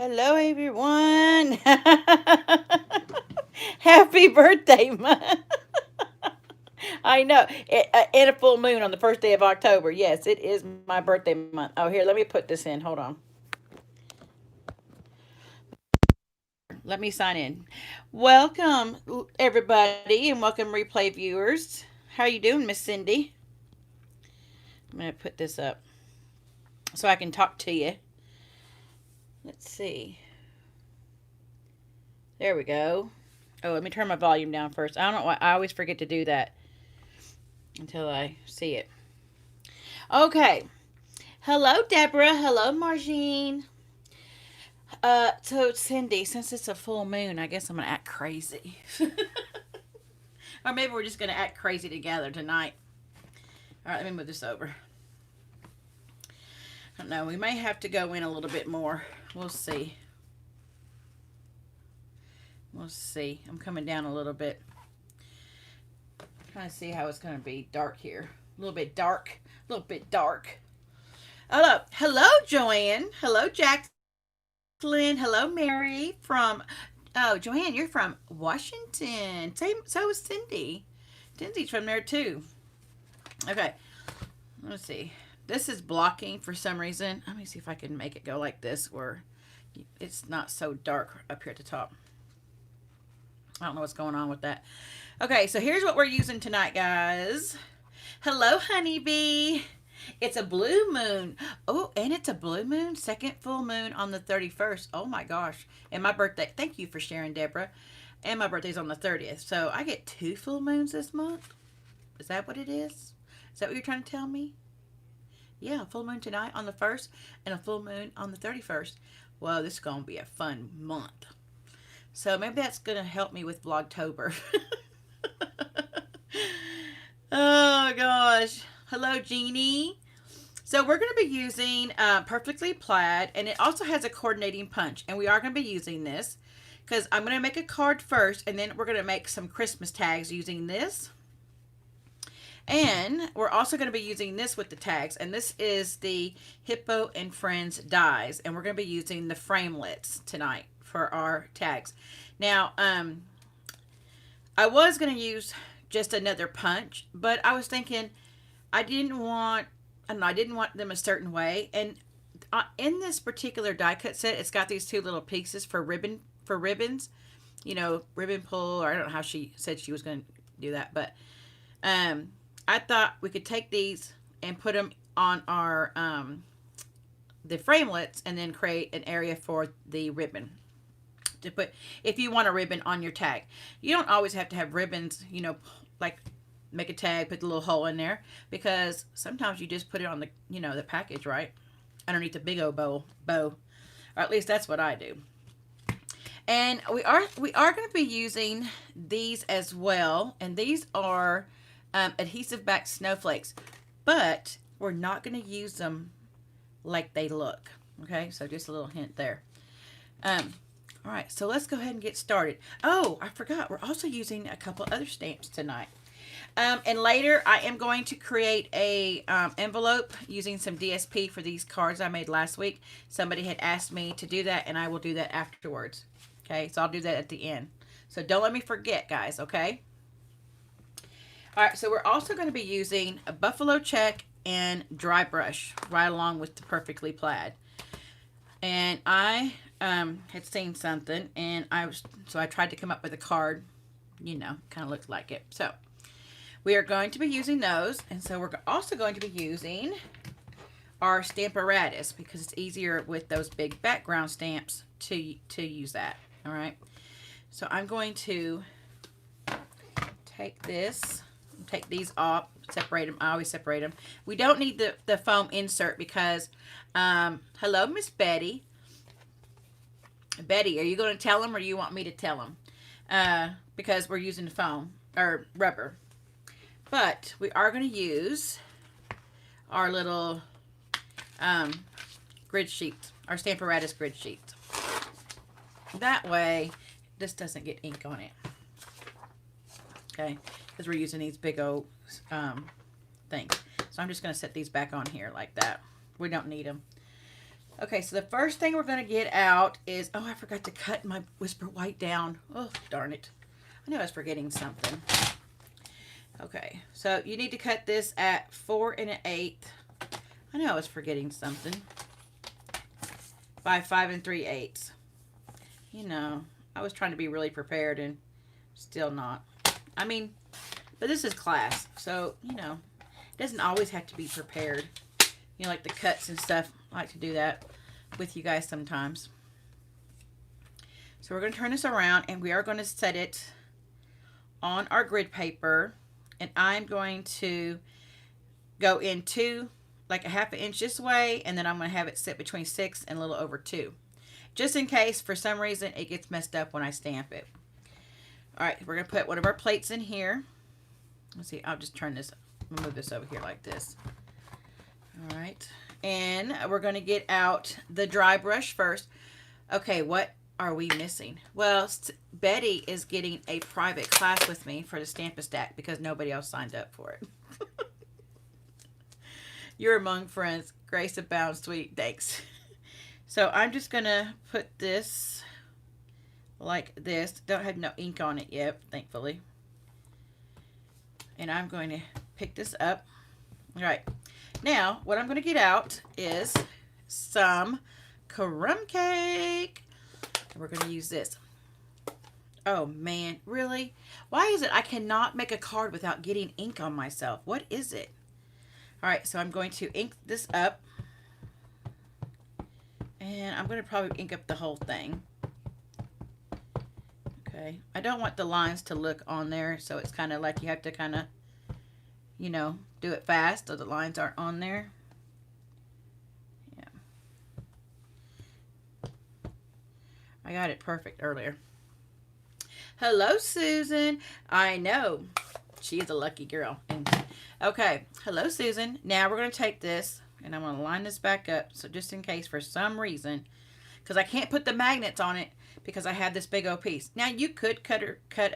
Hello, everyone. Happy birthday month. I know. And a full moon on the first day of October. Yes, it is my birthday month. Oh, here, let me put this in. Hold on. Let me sign in. Welcome, everybody, and welcome, replay viewers. How are you doing, Miss Cindy? I'm going to put this up so I can talk to you. Let's see. There we go. Oh, let me turn my volume down first. I don't know why I always forget to do that until I see it. Okay. Hello, Deborah. Hello, Margine. So Cindy, since it's a full moon, I guess I'm gonna act crazy, or maybe we're just gonna act crazy together tonight. All right, let me move this over. I don't know. We may have to go in a little bit more. We'll see. We'll see. I'm coming down a little bit. Trying to see how it's gonna be dark here. A little bit dark. A little bit dark. Hello, Joanne. Hello, Jackson. Hello, Mary from. Oh, Joanne, you're from Washington. Same. So is Cindy. Cindy's from there too. Okay. Let's see. This is blocking for some reason. Let me see if I can make it go like this, where it's not so dark up here at the top. I don't know what's going on with that. Okay, so here's what we're using tonight, guys. Hello, honeybee. It's a blue moon. Oh, and it's a blue moon, second full moon on the 31st. Oh my gosh. And my birthday. Thank you for sharing, Deborah. And my birthday's on the 30th. So I get two full moons this month. Is that what it is? Is that what you're trying to tell me? Yeah, full moon tonight on the 1st and a full moon on the 31st. Well, this is going to be a fun month. So maybe that's going to help me with Vlogtober. Oh gosh. Hello, Jeannie. So we're going to be using Perfectly Plaid, and it also has a coordinating punch, and we are going to be using this because I'm going to make a card first, and then we're going to make some Christmas tags using this. And we're also going to be using this with the tags, and this is the Hippo and Friends dies, and we're going to be using the framelits tonight for our tags. Now, I was going to use just another punch, but I was thinking I didn't want them a certain way. And in this particular die cut set, it's got these two little pieces for ribbons, ribbon pull, or I don't know how she said she was going to do that, but I thought we could take these and put them on our the framelits, and then create an area for the ribbon to put. If you want a ribbon on your tag, you don't always have to have ribbons, like make a tag, put the little hole in there, because sometimes you just put it on the the package, right, underneath the big old bow, or at least that's what I do. And we are going to be using these as well, and these are adhesive back snowflakes, but we're not going to use them like they look. Okay, so just a little hint there. All right, so let's go ahead and get started. Oh, I forgot, we're also using a couple other stamps tonight. And later I am going to create a envelope using some DSP for these cards I made last week. Somebody had asked me to do that, and I will do that afterwards. Okay, so I'll do that at the end. So don't let me forget, guys, okay? All right, so we're also going to be using a buffalo check and dry brush right along with the Perfectly Plaid. And I had seen something, and I tried to come up with a card, kind of looks like it. So we are going to be using those, and so we're also going to be using our Stamparatus, because it's easier with those big background stamps to use that. All right, so I'm going to take these off, separate them. I always separate them. We don't need the foam insert because, hello, Miss Betty. Betty, are you going to tell them, or you want me to tell them? Because we're using the foam or rubber. But we are going to use our little grid sheets, our Stamparatus grid sheets. That way, this doesn't get ink on it. Okay, because we're using these big old things. So I'm just going to set these back on here like that. We don't need them. Okay, so the first thing we're going to get out is, oh, I forgot to cut my Whisper White down. Oh, darn it. I knew I was forgetting something. Okay, so you need to cut this at 4 1/8. I know I was forgetting something. By 5 3/8. You know, I was trying to be really prepared and still not. I mean, but this is class, so, you know, it doesn't always have to be prepared. You know, like the cuts and stuff. I like to do that with you guys sometimes. So we're going to turn this around and we are going to set it on our grid paper. And I'm going to go into like a 1/2 inch this way, and then I'm going to have it sit between 6 and a little over 2. Just in case for some reason it gets messed up when I stamp it. Alright, we're going to put one of our plates in here. Let's see, I'll just turn this, move this over here like this. Alright, and we're going to get out the dry brush first. Okay, what are we missing? Well, Betty is getting a private class with me for the Stampin' Stack because nobody else signed up for it. You're among friends. Grace abounds, sweet. Thanks. So I'm just going to put this like this. Don't have no ink on it yet, thankfully. And I'm going to pick this up. All right. Now, what I'm going to get out is some crumb cake. We're going to use this. Oh, man. Really? Why is it I cannot make a card without getting ink on myself? What is it? All right, so I'm going to ink this up. And I'm going to probably ink up the whole thing. Okay. I don't want the lines to look on there, so it's kind of like you have to kind of, you know, do it fast so the lines aren't on there. Yeah. I got it perfect earlier. Hello, Susan. I know. She's a lucky girl. And, okay. Hello, Susan. Now we're going to take this and I'm going to line this back up. So just in case for some reason, because I can't put the magnets on it because I have this big old piece. Now you could cut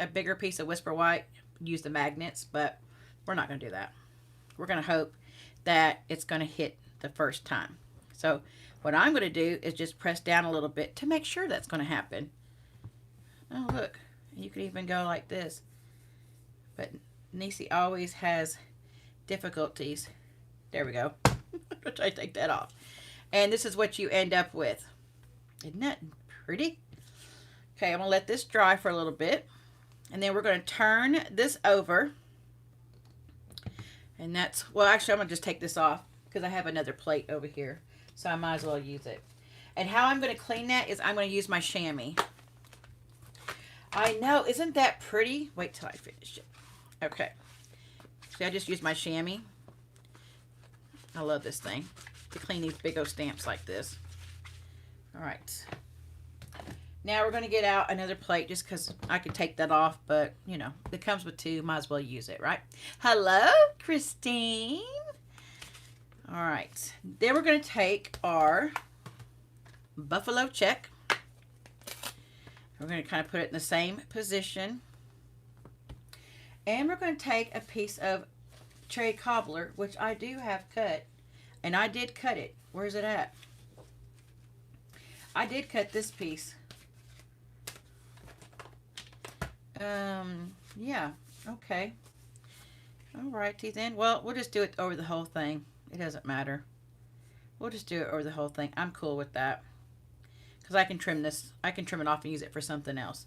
a bigger piece of Whisper White, use the magnets, but we're not going to do that. We're going to hope that it's going to hit the first time. So what I'm going to do is just press down a little bit to make sure that's going to happen. Oh, look. You could even go like this. But Niecy always has difficulties. There we go. I'll try to take that off. And this is what you end up with. Isn't that pretty? Okay, I'm going to let this dry for a little bit. And then we're going to turn this over. And that's, well, actually, I'm going to just take this off because I have another plate over here. So I might as well use it. And how I'm going to clean that is I'm going to use my chamois. I know, isn't that pretty? Wait till I finish it. Okay. See, I just used my chamois. I love this thing to clean these big old stamps like this. All right. Now we're going to get out another plate just because I could take that off, but, you know, it comes with two. Might as well use it, right? Hello, Christine. All right. Then we're going to take our buffalo check. We're going to kind of put it in the same position. And we're going to take a piece of cherry cobbler, which I do have cut. And I did cut it. Where's it at? I did cut this piece. Yeah. Okay. Alrighty then. Well, we'll just do it over the whole thing. It doesn't matter. We'll just do it over the whole thing. I'm cool with that. Because I can trim this. I can trim it off and use it for something else.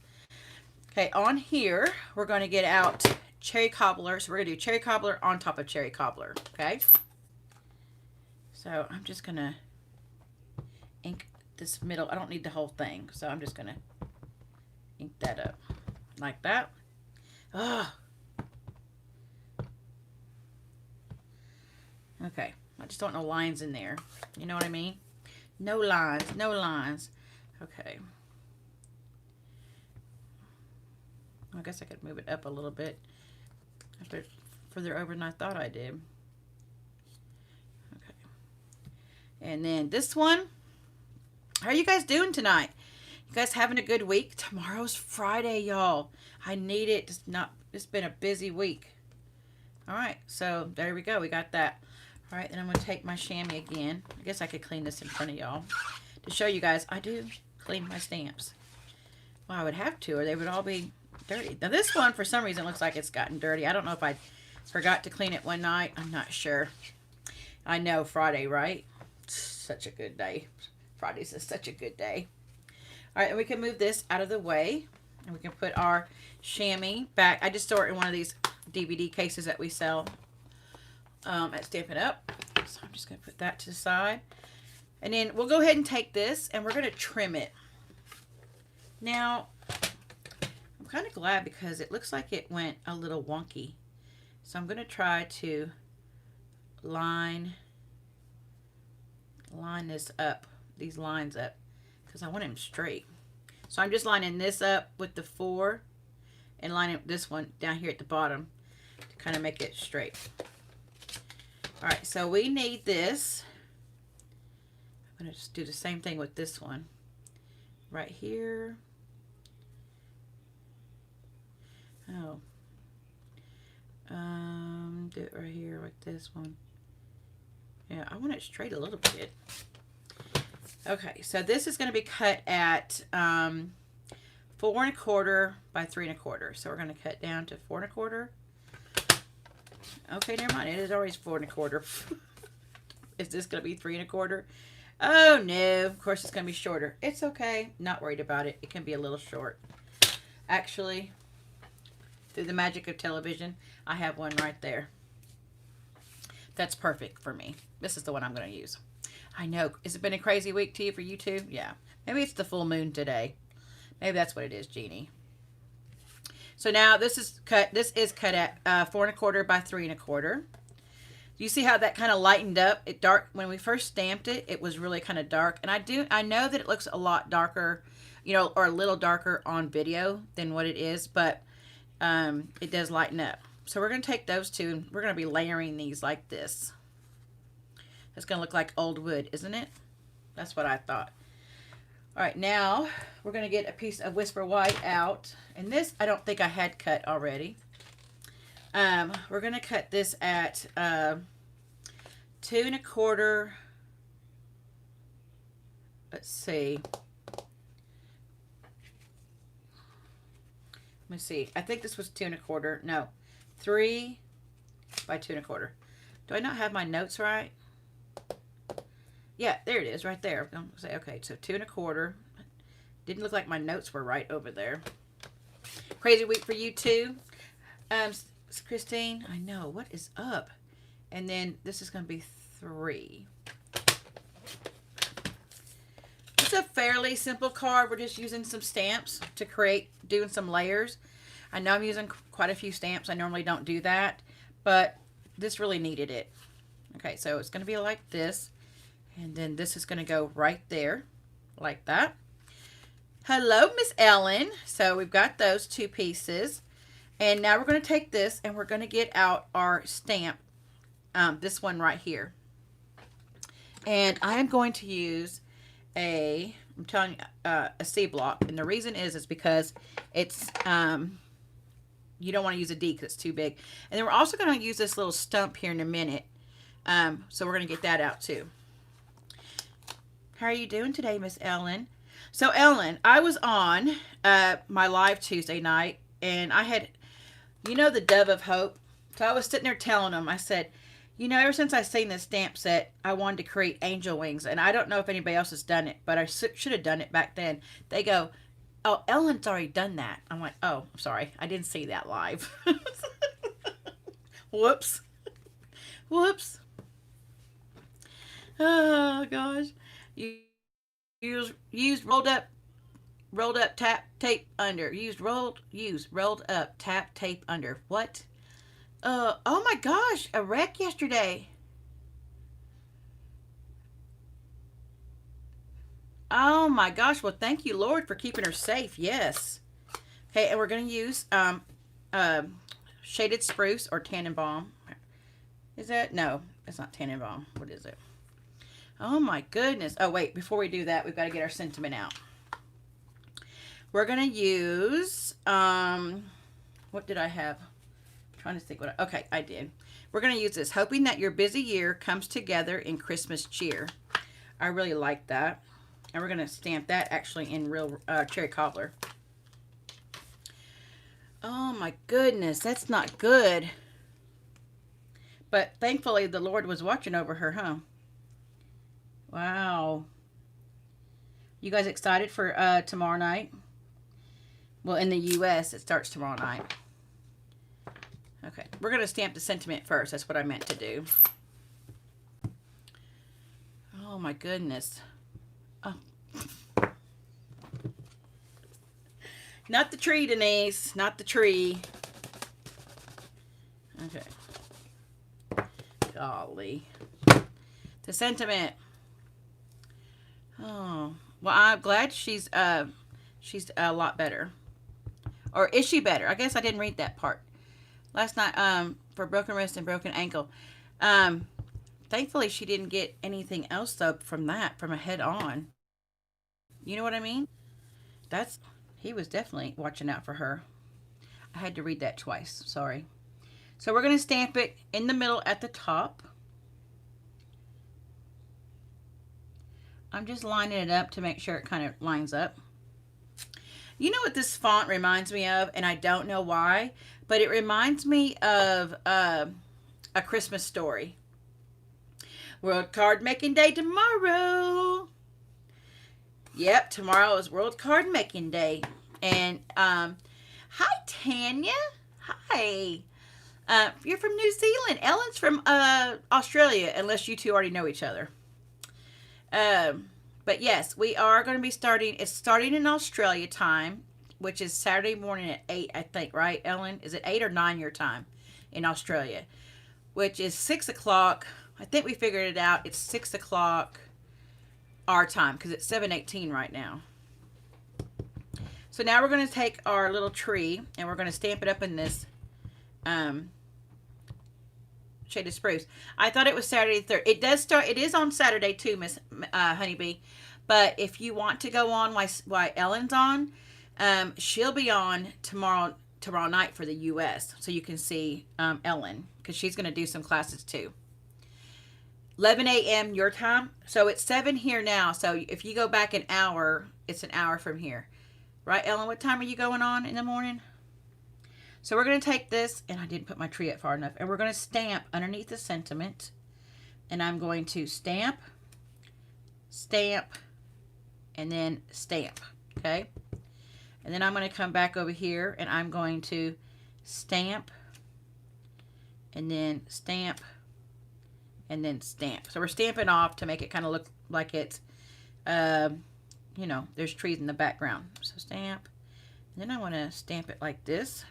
Okay, on here, we're going to get out cherry cobbler. So we're going to do cherry cobbler on top of cherry cobbler. Okay. So I'm just going to ink this middle. I don't need the whole thing. So I'm just going to ink that up like that. Ugh. Okay. I just don't know lines in there. You know what I mean? No lines. No lines. Okay. I guess I could move it up a little bit after further over than I thought I did. Okay. And then this one. How are you guys doing tonight? You guys having a good week? Tomorrow's Friday, y'all. I need it. It's been a busy week. All right. So there we go. We got that. All right, then I'm going to take my chamois again. I guess I could clean this in front of y'all to show you guys I do clean my stamps. Well, I would have to, or they would all be dirty. Now, this one, for some reason, looks like it's gotten dirty. I don't know if I forgot to clean it one night. I'm not sure. I know, Friday, right? Such a good day. Fridays is such a good day. All right, and we can move this out of the way, and we can put our chamois back. I just store it in one of these DVD cases that we sell at Stampin' Up. So I'm just going to put that to the side. And then we'll go ahead and take this, and we're going to trim it. Now, I'm kind of glad because it looks like it went a little wonky. So I'm going to try to line this up, these lines up, because I want them straight. So I'm just lining this up with the 4 and lining this one down here at the bottom to kind of make it straight. All right, so we need this. I'm going to just do the same thing with this one right here. Oh, do it right here like this one. Yeah, I want it straight a little bit. Okay, so this is going to be cut at 4 1/4 by 3 1/4. So we're going to cut down to 4 1/4. Okay, never mind. It is always 4 1/4. Is this going to be 3 1/4? Oh no, of course it's going to be shorter. It's okay. Not worried about it. It can be a little short. Actually, through the magic of television, I have one right there. That's perfect for me. This is the one I'm going to use. I know. Has it been a crazy week to you for you too? Yeah. Maybe it's the full moon today. Maybe that's what it is, Jeannie. So now this is cut. This is cut at 4 1/4 by 3 1/4. You see how that kind of lightened up? It dark when we first stamped it. It was really kind of dark, and I know that it looks a lot darker, you know, or a little darker on video than what it is, but it does lighten up. So we're going to take those two, and we're going to be layering these like this. It's going to look like old wood, isn't it? That's what I thought. All right, now we're going to get a piece of Whisper White out. And this, I don't think I had cut already. We're going to cut this at 2 1/4. Let's see. Let me see. I think this was 2 1/4. No, 3 by 2 1/4. Do I not have my notes right? Yeah, there it is, right there. I'm going to say, okay, so 2 1/4. Didn't look like my notes were right over there. Crazy week for you too, Christine. I know. What is up? And then this is going to be 3. It's a fairly simple card. We're just using some stamps to create, doing some layers. I know I'm using quite a few stamps. I normally don't do that, but this really needed it. Okay, so it's going to be like this. And then this is going to go right there, like that. Hello, Miss Ellen. So we've got those 2 pieces. And now we're going to take this and we're going to get out our stamp, this one right here. And I am going to use I'm telling you, a C block. And the reason is because it's, you don't want to use a D because it's too big. And then we're also going to use this little stump here in a minute. So we're going to get that out too. How are you doing today, Miss Ellen? So Ellen, I was on my live Tuesday night, and I had, you know, the Dove of Hope. So I was sitting there telling them, I said, you know, ever since I seen this stamp set, I wanted to create angel wings, and I don't know if anybody else has done it, but I should have done it back then. They go, oh, Ellen's already done that. I'm like, oh, sorry, I didn't see that live. Whoops. Whoops. Oh gosh. Used rolled up tape under. Used rolled up tap tape under. What? Oh my gosh, a wreck yesterday. Oh my gosh. Well, thank you, Lord, for keeping her safe. Yes. Okay, and we're going to use shaded spruce or Tannenbaum. Is that? No, it's not Tannenbaum. What is it? Oh my goodness. Oh wait, before we do that, we've got to get our sentiment out. We're going to use, what did I have? I'm trying to think okay, I did. We're going to use this. Hoping that your busy year comes together in Christmas cheer. I really like that. And we're going to stamp that actually in real cherry cobbler. Oh my goodness, that's not good. But thankfully the Lord was watching over her, huh? Wow. You guys excited for tomorrow night? Well, in the U.S., it starts tomorrow night. Okay, we're going to stamp the sentiment first. That's what I meant to do. Oh, my goodness. Oh. Not the tree, Denise. Not the tree. Okay. Golly. The sentiment. Oh. Well, I'm glad she's a lot better. Or is she better? I guess I didn't read that part. Last night, for broken wrist and broken ankle. Thankfully, she didn't get anything else, though, from that, from a head on. You know what I mean? He was definitely watching out for her. I had to read that twice. Sorry. So we're going to stamp it in the middle at the top. I'm just lining it up to make sure it kind of lines up. You know what this font reminds me of? And I don't know why, but it reminds me of A Christmas Story. World Card Making Day tomorrow. Yep, tomorrow is World Card Making Day. And hi, Tanya. Hi. You're from New Zealand. Ellen's from Australia, unless you two already know each other. But yes, we are going to be starting. It's starting in Australia time, which is Saturday morning at 8, I think, right, Ellen? Is it 8 or 9 your time in Australia? Which is 6 o'clock. I think we figured it out. It's 6 o'clock our time because it's 7:18 right now. So now we're going to take our little tree and we're going to stamp it up in this shade of spruce. I thought it was Saturday the 3rd. It does start. It is on Saturday too, Miss Honeybee. But if you want to go on while Ellen's on, she'll be on tomorrow night for the U.S. So you can see Ellen because she's going to do some classes too. 11 a.m. your time. So it's 7 here now. So if you go back an hour, it's an hour from here. Right, Ellen? What time are you going on in the morning? So we're going to take this, and I didn't put my tree up far enough, and we're going to stamp underneath the sentiment. And I'm going to stamp, stamp, and then stamp, okay? And then I'm going to come back over here, and I'm going to stamp, and then stamp, and then stamp. So we're stamping off to make it kind of look like it's, you know, there's trees in the background. So stamp, and then I want to stamp it like this,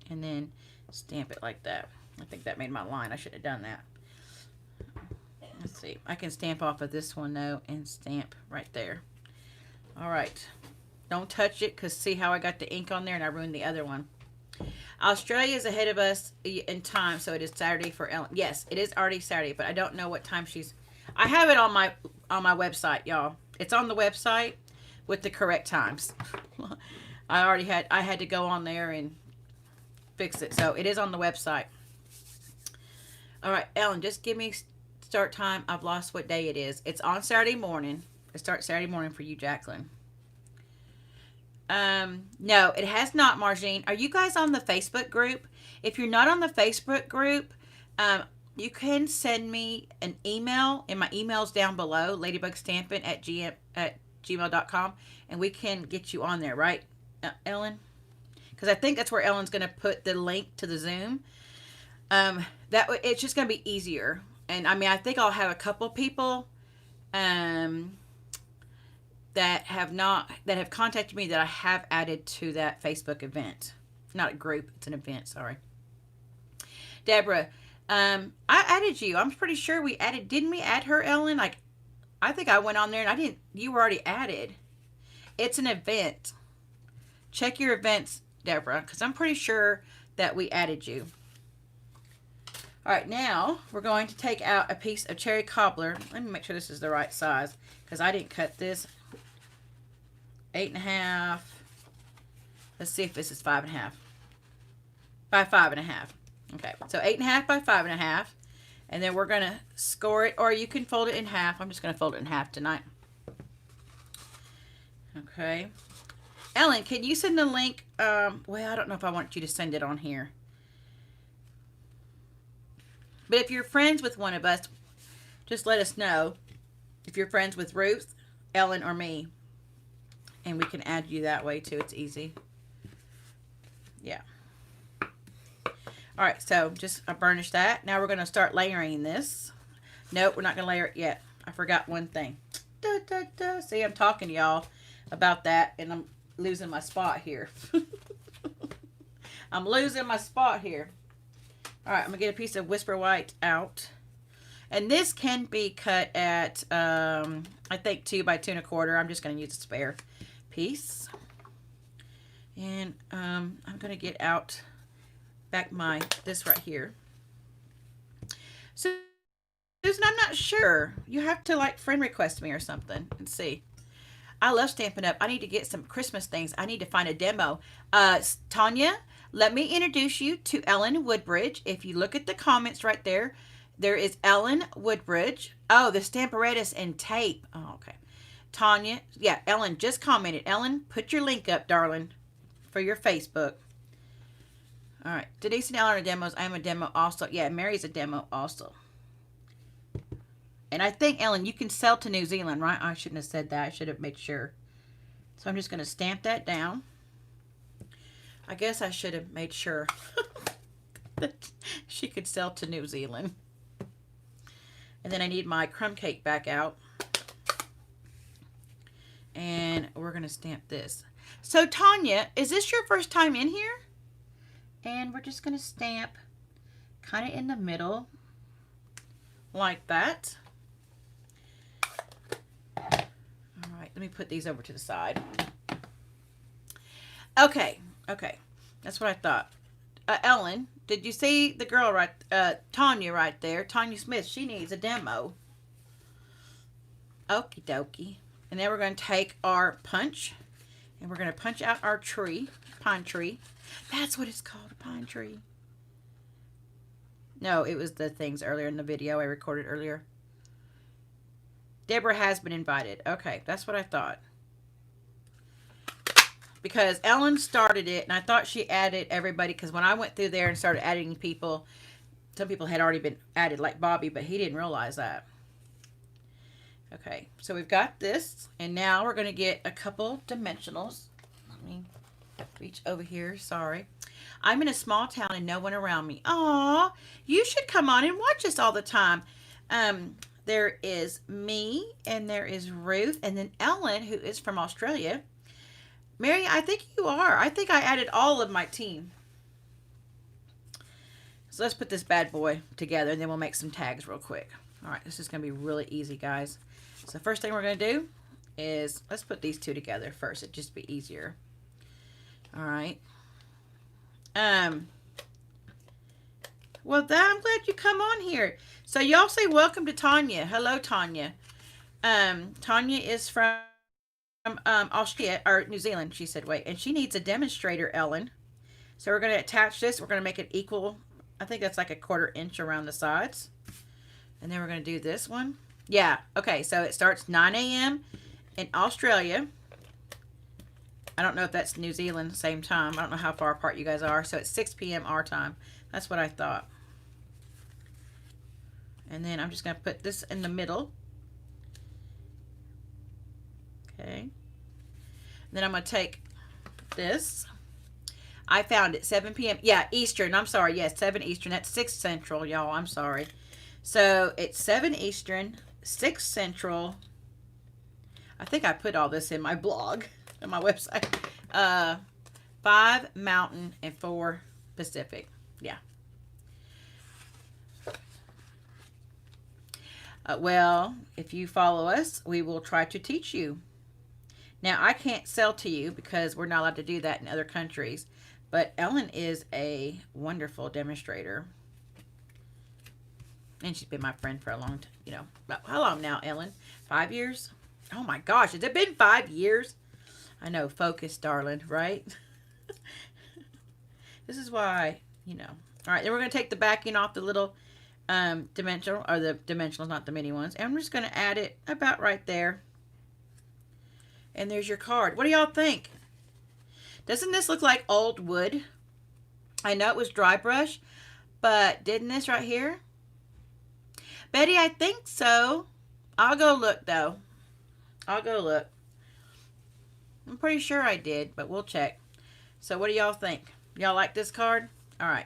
and then stamp it like that. I think that made my line. I should have done that. Let's see. I can stamp off of this one, though, and stamp right there. All right. Don't touch it, because see how I got the ink on there, and I ruined the other one. Australia is ahead of us in time, so it is Saturday for Ellen. Yes, it is already Saturday, but I don't know what time she's... I have it on my website, y'all. It's on the website with the correct times. I had to go on there and fix it, so it is on the website. All right, Ellen, just give me start time. I've lost what day it is. It's on Saturday morning. It starts Saturday morning for you, Jacqueline. No, it has not, Margine. Are you guys on the Facebook group? If you're not on the Facebook group, you can send me an email, and my email's down below, ladybugstampin at gmail.com, and we can get you on there, right, Ellen? Because I think that's where Ellen's going to put the link to the Zoom. It's just going to be easier. And I mean, I think I'll have a couple people that have contacted me that I have added to that Facebook event. Not a group, it's an event, sorry. Deborah, I added you. I'm pretty sure we added, didn't we add her, Ellen? Like, I think I went on there and you were already added. It's an event. Check your events, Deborah, because I'm pretty sure that we added you. All right, now we're going to take out a piece of cherry cobbler. Let me make sure this is the right size because I didn't cut this. 8.5. Let's see if this is 5.5. By 5.5. Okay, so 8.5 by 5.5. And then we're going to score it, or you can fold it in half. I'm just going to fold it in half tonight. Okay. Ellen, can you send the link? Well, I don't know if I want you to send it on here. But if you're friends with one of us, just let us know. If you're friends with Ruth, Ellen, or me. And we can add you that way too. It's easy. Yeah. All right, so just burnish that. Now we're going to start layering this. Nope, we're not going to layer it yet. I forgot one thing. Da, da, da. See, I'm talking to y'all about that, and I'm losing my spot here. I'm losing my spot here. All right, I'm going to get a piece of Whisper White out. And this can be cut at, I think, 2 by 2.25. I'm just going to use a spare piece. And I'm going to get out back this right here. So, Susan, I'm not sure. You have to like friend request me or something and see. I love Stampin' Up. I need to get some Christmas things. I need to find a demo. Tanya, let me introduce you to Ellen Woodbridge. If you look at the comments right there, there is Ellen Woodbridge. Oh, the Stamparatus and tape. Oh, okay. Tanya, yeah, Ellen just commented. Ellen, put your link up, darling, for your Facebook. All right, Denise and Ellen are demos. I am a demo also. Yeah, Mary's a demo also. And I think, Ellen, you can sell to New Zealand, right? I shouldn't have said that. I should have made sure. So I'm just going to stamp that down. I guess I should have made sure that she could sell to New Zealand. And then I need my crumb cake back out. And we're going to stamp this. So, Tanya, is this your first time in here? And we're just going to stamp kind of in the middle like that. All right, let me put these over to the side. Okay, that's what I thought. Ellen, did you see the girl right, Tanya right there? Tanya Smith, she needs a demo. Okie dokie. And then we're going to take our punch and we're going to punch out our tree, pine tree. That's what it's called, a pine tree. No, it was the things earlier in the video I recorded earlier. Deborah has been invited. Okay, that's what I thought. Because Ellen started it, and I thought she added everybody, because when I went through there and started adding people, some people had already been added, like Bobby, but he didn't realize that. Okay, so we've got this, and now we're going to get a couple dimensionals. Let me reach over here. Sorry. I'm in a small town and no one around me. Aw, you should come on and watch us all the time. There is me, and there is Ruth, and then Ellen, who is from Australia. Mary, I think you are. I think I added all of my team. So let's put this bad boy together, and then we'll make some tags real quick. All right, this is going to be really easy, guys. So the first thing we're going to do is, let's put these two together first. It'd just be easier. All right. Well, I'm glad you come on here. So y'all say welcome to Tanya. Hello, Tanya. Tanya is from Australia, or New Zealand, she said, wait. And she needs a demonstrator, Ellen. So we're going to attach this. We're going to make it equal. I think that's like a 1/4 inch around the sides. And then we're going to do this one. Yeah, okay, so it starts 9 a.m. in Australia. I don't know if that's New Zealand, same time. I don't know how far apart you guys are. So it's 6 p.m. our time. That's what I thought. And then I'm just going to put this in the middle. Okay. Then I'm going to take this. I found it 7 p.m. Yeah, Eastern. I'm sorry. Yes, 7 Eastern. That's 6 Central, y'all. I'm sorry. So it's 7 Eastern, 6 Central. I think I put all this in my blog, on my website. 5 Mountain and 4 Pacific. Yeah. Well, if you follow us, we will try to teach you. Now, I can't sell to you because we're not allowed to do that in other countries. But Ellen is a wonderful demonstrator. And she's been my friend for a long time, you know. How long now, Ellen? 5 years? Oh my gosh, has it been 5 years? I know, focus, darling, right? This is why, you know, All right, then we're going to take the backing off the little dimensional, or the dimensionals, not the mini ones. And I'm just going to add it about right there. And there's your card. What do y'all think? Doesn't this look like old wood? I know it was dry brush, but didn't this right here? Betty, I think so. I'll go look though. I'll go look. I'm pretty sure I did, but we'll check. So what do y'all think? Y'all like this card? All right.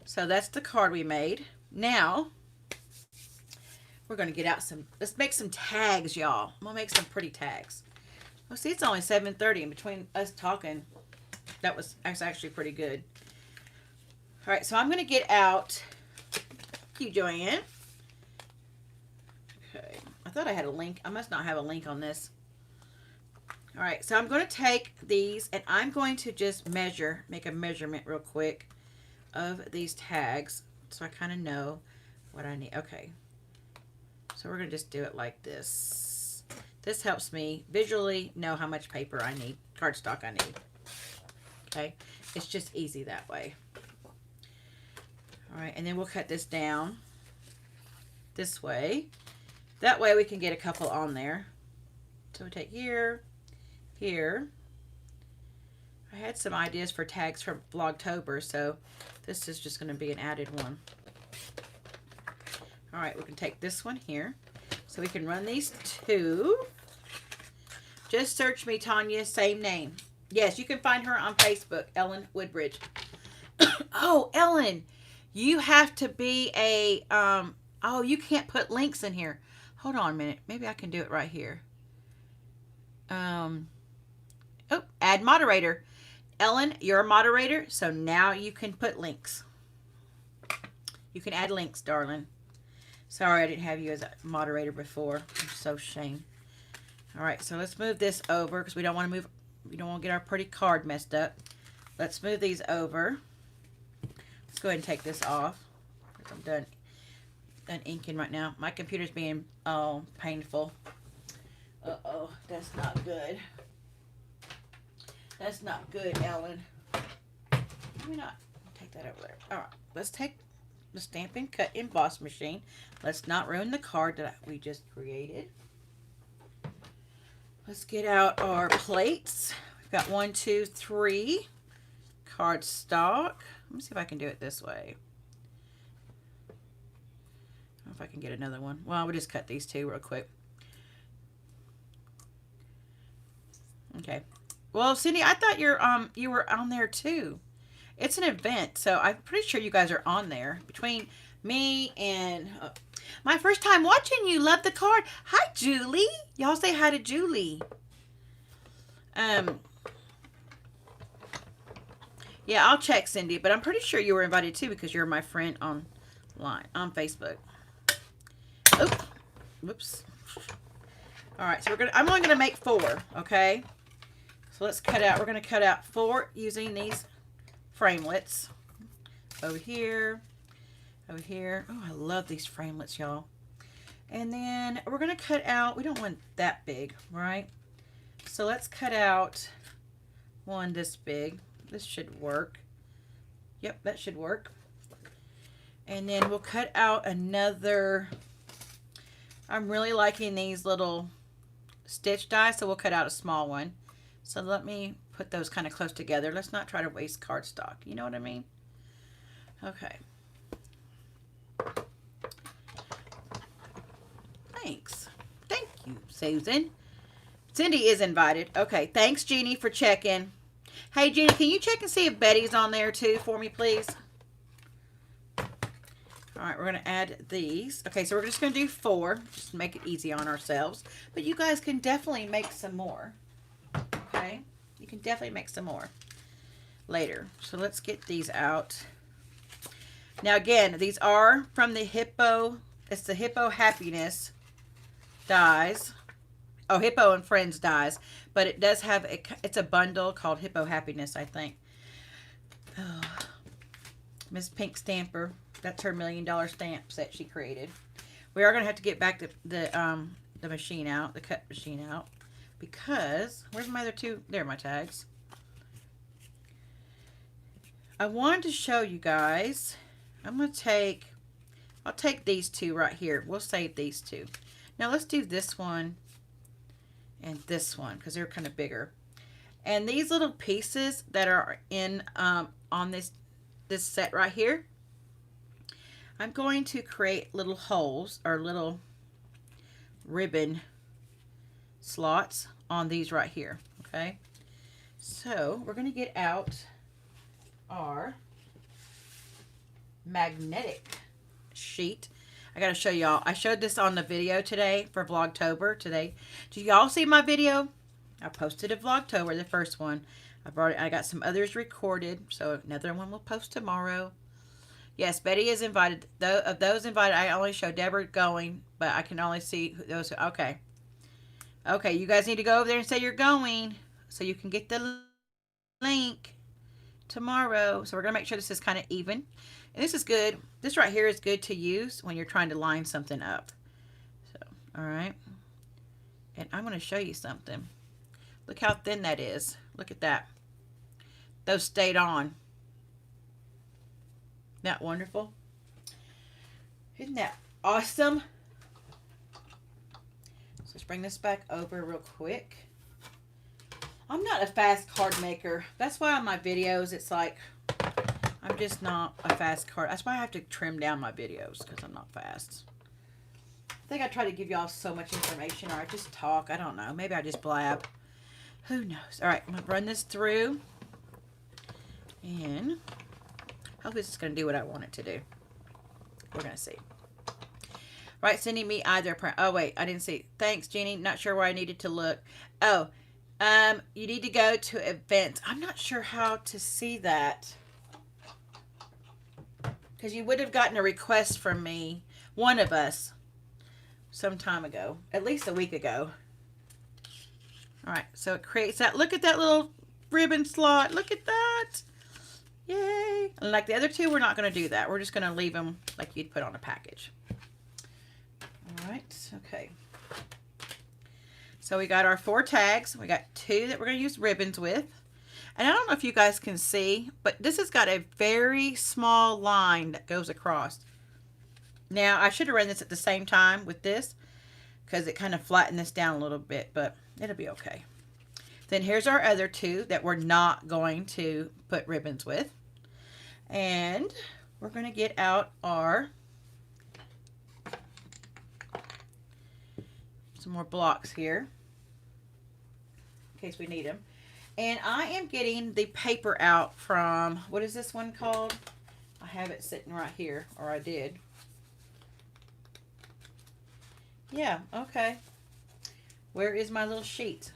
So that's the card we made. Now, we're going to get out some, let's make some tags, y'all. I'm going to make some pretty tags. Well, see, it's only 7:30, and between us talking, that's actually pretty good. All right, so I'm going to get out, keep Joanne. Okay, I thought I had a link. I must not have a link on this. All right, so I'm going to take these, and I'm going to just measure, make a measurement real quick of these tags, so I kind of know what I need. Okay, so we're going to just do it like this. This helps me visually know how much paper I need, cardstock I need. Okay, it's just easy that way. All right, and then we'll cut this down this way. That way we can get a couple on there. So we take here, here. I had some ideas for tags from Vlogtober, so this is just going to be an added one. All right, we can take this one here. So we can run these two. Just search me, Tanya, same name. Yes, you can find her on Facebook, Ellen Woodbridge. Oh, Ellen, you have to be a, oh, you can't put links in here. Hold on a minute. Maybe I can do it right here. Oh, add moderator. Ellen, you're a moderator, so now you can put links. You can add links, darling. Sorry I didn't have you as a moderator before. I'm so ashamed. All right, so let's move this over because we don't want to move, we don't want to get our pretty card messed up. Let's move these over. Let's go ahead and take this off. I'm done inking right now. My computer's being painful. Uh-oh, that's not good. That's not good, Ellen. Maybe not. Take that over there. All right, let's take the Stampin' Cut Emboss machine. Let's not ruin the card that we just created. Let's get out our plates. We've got 1, 2, 3 cardstock. Let me see if I can do it this way. I don't know if I can get another one. Well, we'll just cut these two real quick. Okay. Well, Cindy, I thought you were on there too. It's an event, so I'm pretty sure you guys are on there. Between me and my first time watching you, love the card. Hi, Julie. Y'all say hi to Julie. Yeah, I'll check, Cindy, but I'm pretty sure you were invited too because you're my friend online on Facebook. Oh, whoops. All right, so I'm only gonna make 4, okay? So let's cut out. We're gonna cut out 4 using these framelits. Over here, over here. Oh, I love these framelits, y'all. And then we're gonna cut out. We don't want that big, right? So let's cut out one this big. This should work. Yep, that should work. And then we'll cut out another. I'm really liking these little stitch dies, so we'll cut out a small one. So let me put those kind of close together. Let's not try to waste cardstock. You know what I mean? Okay. Thanks. Thank you, Susan. Cindy is invited. Okay. Thanks, Jeannie, for checking. Hey, Jeannie, can you check and see if Betty's on there too for me, please? All right, we're going to add these. Okay, so we're just going to do 4. Just make it easy on ourselves. But you guys can definitely make some more. Okay? You can definitely make some more later. So let's get these out. Now, again, these are from the Hippo. It's the Hippo Happiness dies. Oh, Hippo and Friends dies. But it does have, it's a bundle called Hippo Happiness, I think. Oh, Miss Pink Stamper. That's her $1 million stamp set she created. We are going to have to get back the machine out, the cut machine out. Because, where's my other 2? There are my tags. I wanted to show you guys. I'll take these two right here. We'll save these two. Now let's do this one and this one because they're kind of bigger. And these little pieces that are in on this set right here, I'm going to create little holes or little ribbon slots on these right here. Okay, so we're going to get out our magnetic sheet. I got to show y'all. I showed this on the video today for Vlogtober today. Did y'all see my video? I posted a Vlogtober, the first one. I got some others recorded, so another one will post tomorrow. Yes, Betty is invited. Of those invited, I only show Deborah going, but I can only see those. Okay. Okay, you guys need to go over there and say you're going so you can get the link tomorrow. So we're going to make sure this is kind of even. And this is good. This right here is good to use when you're trying to line something up. So, all right. And I'm going to show you something. Look how thin that is. Look at that. Those stayed on. Isn't that wonderful? Isn't that awesome? So let's bring this back over real quick. I'm not a fast card maker. That's why on my videos it's like I'm just not a fast card. That's why I have to trim down my videos because I'm not fast. I think I try to give y'all so much information, or I just talk. I don't know. Maybe I just blab. Who knows? All right, I'm going to run this through. And hopefully this is going to do what I want it to do. We're going to see. Right, sending me either print. Oh, wait, I didn't see. Thanks, Jeannie. Not sure where I needed to look. Oh, you need to go to events. I'm not sure how to see that. Because you would have gotten a request from me, one of us, some time ago. At least a week ago. All right, so it creates that. Look at that little ribbon slot. Look at that. Yay. And like the other two, we're not going to do that. We're just going to leave them like you'd put on a package. All right, okay. So we got our 4 tags. We got 2 that we're going to use ribbons with. And I don't know if you guys can see, but this has got a very small line that goes across. Now, I should have run this at the same time with this because it kind of flattened this down a little bit, but it'll be okay. Then here's our other 2 that we're not going to put ribbons with. And we're going to get out our some more blocks here in case we need them. And I am getting the paper out from, what is this one called? I have it sitting right here, or I did. Yeah, okay. Where is my little sheet?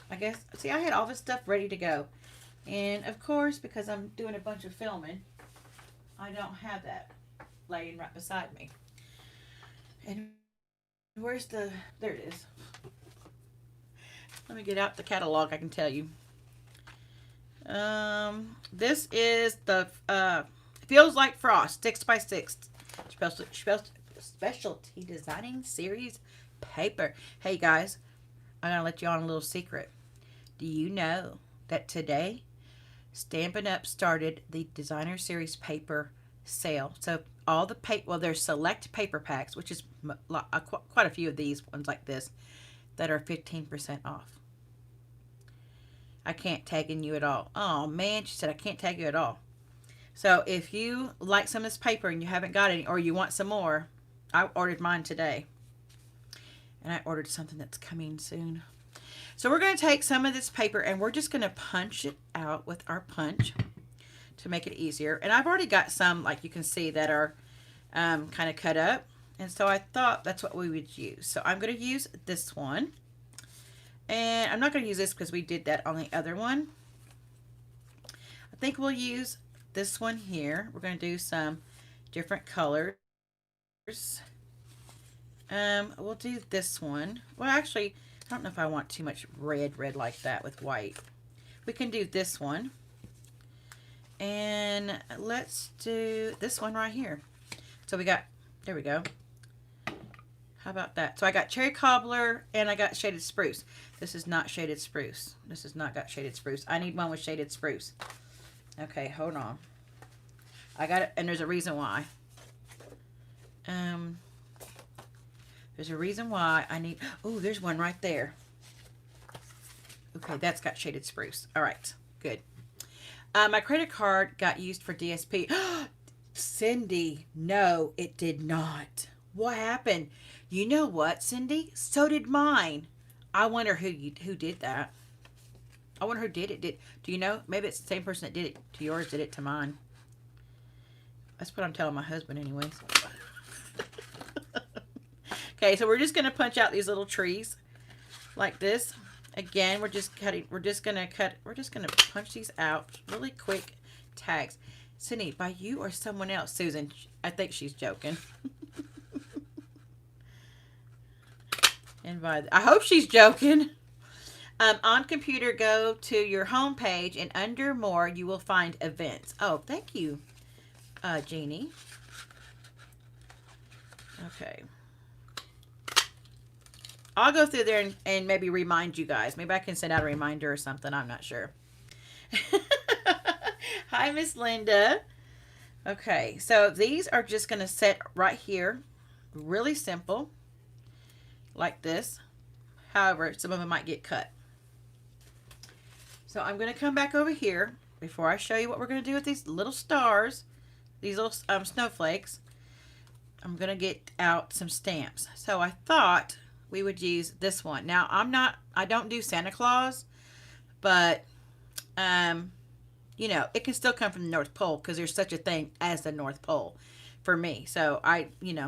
I guess, see, I had all this stuff ready to go. And of course, because I'm doing a bunch of filming, I don't have that laying right beside me. And where's the, there it is. Let me get out the catalog, I can tell you. This is the Feels Like Frost 6x6 specialty designing series paper. Hey guys, I'm gonna let you on a little secret. Do you know that today Stampin' Up started the designer series paper sale? So all the paper, well, there's select paper packs, which is quite a few of these ones like this that are 15% off. I can't tag in you at all. Oh man, she said I can't tag you at all. So if you like some of this paper and you haven't got any, or you want some more, I ordered mine today. And I ordered something that's coming soon. So we're going to take some of this paper and we're just going to punch it out with our punch to make it easier. And I've already got some, like you can see, that are kind of cut up. And so I thought that's what we would use. So I'm going to use this one. And I'm not going to use this because we did that on the other one. I think we'll use this one here. We're going to do some different colors. We'll do this one. Well, actually, I don't know if I want too much red like that with white. We can do this one. And let's do this one right here. So we got, there we go. How about that? So I got cherry cobbler and I got shaded spruce. This is not shaded spruce. This has not got shaded spruce. I need one with shaded spruce. Okay, hold on. I got it, and there's a reason why. There's a reason why I need... Oh, there's one right there. Okay, that's got shaded spruce. All right, good. My credit card got used for DSP. Cindy, no, it did not. What happened? You know what, Cindy? So did mine. I wonder who did that. I wonder who did it. Do you know? Maybe it's the same person that did it to yours, did it to mine. That's what I'm telling my husband anyways. Okay, so we're just going to punch out these little trees like this. Again, we're just going to punch these out really quick tags. Cindy, by you or someone else? Susan, I think she's joking. And I hope she's joking. On computer, go to your home page, and under more, you will find events. Oh, thank you, Jeannie. Okay. I'll go through there and maybe remind you guys. Maybe I can send out a reminder or something. I'm not sure. Hi, Miss Linda. Okay, so these are just going to sit right here. Really simple. Like this. However, some of them might get cut. So I'm going to come back over here before I show you what we're going to do with these little stars. These little snowflakes. I'm going to get out some stamps. So I thought we would use this one. Now, I don't do Santa Claus, but, you know, it can still come from the North Pole because there's such a thing as the North Pole for me. So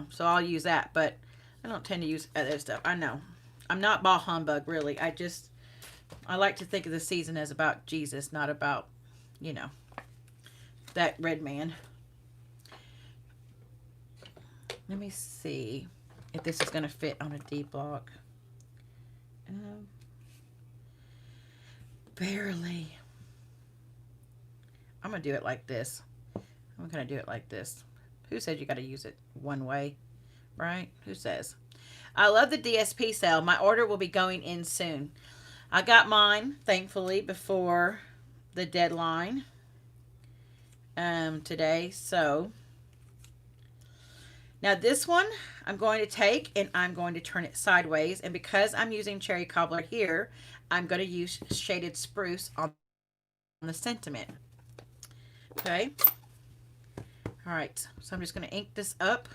so I'll use that, but I don't tend to use other stuff. I know. I'm not ball humbug, really. I like to think of the season as about Jesus, not about, you know, that red man. Let me see if this is going to fit on a D block. Barely. I'm going to do it like this. I'm going to do it like this. Who said you got to use it one way? Right? Who says? I love the DSP sale. My order will be going in soon. I got mine, thankfully, before the deadline today. So now this one I'm going to take and I'm going to turn it sideways. And because I'm using cherry cobbler here, I'm going to use shaded spruce on the sentiment. Okay. All right. So I'm just going to ink this up.